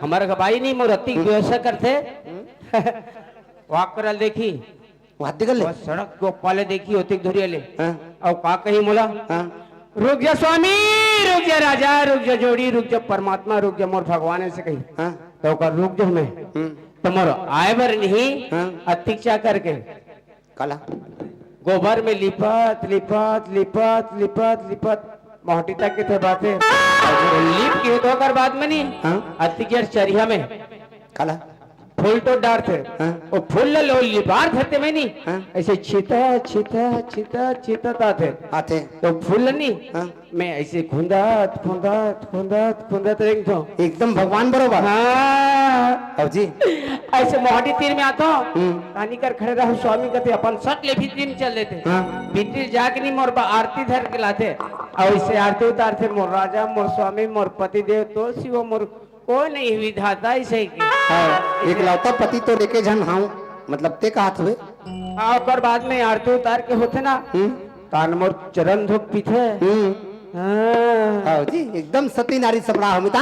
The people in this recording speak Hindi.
हमारे गवाही नहीं मोर अति व्यवसाय करते वाक करल देखी वाद्य कर ले और सड़क को पाले देखी होती धुरिया ले हाँ और का कही मोला हाँ रुक जा स्वामी, रुक जा राजा, रुक जा जोड़ी, रुक जा परमात्मा, रुक जा मोर भगवान ऐसे कही हाँ तो कर रुक जा मैं तो मोर आए बर नहीं हाँ। अतिक्षा करके काला गोबर में लिपत लिपत लिपत लिपत लिपत मोहटी तक के थे बातें लिप की तो कर बाद में नहीं हाँ अतिकेर चरिया में काला फूल तो डार थे हाँ। वो फूल लो लिबार थे में नहीं हाँ। ऐसे छिता छिता छिता छिता थे आते तो फूल नहीं हाँ मैं ऐसे खुंदत खुंदत खुंदत खुंदत रेंग थो एकदम भगवान बरोबर हाँ अब जी ऐसे मोहटी तीर में आता हूँ कहानी कर खड़े रहो स्वामी कहते अपन सट ले भीतरी में चल देते हाँ भीतरी जाके नहीं मोर आरती धर के लाते और ऐसे आरती उतारते मोर राजा मोर स्वामी मोर पति देव तो शिव मोर कोई नहीं विधाता ऐसे की हाँ एक लौता पति तो लेके जन हाउ मतलब ते का हाथ हुए हाँ और बाद में आरती उतार के होते ना तान मोर चरण धूप पीछे हाँ हाँ जी एकदम सती नारी सपड़ा हम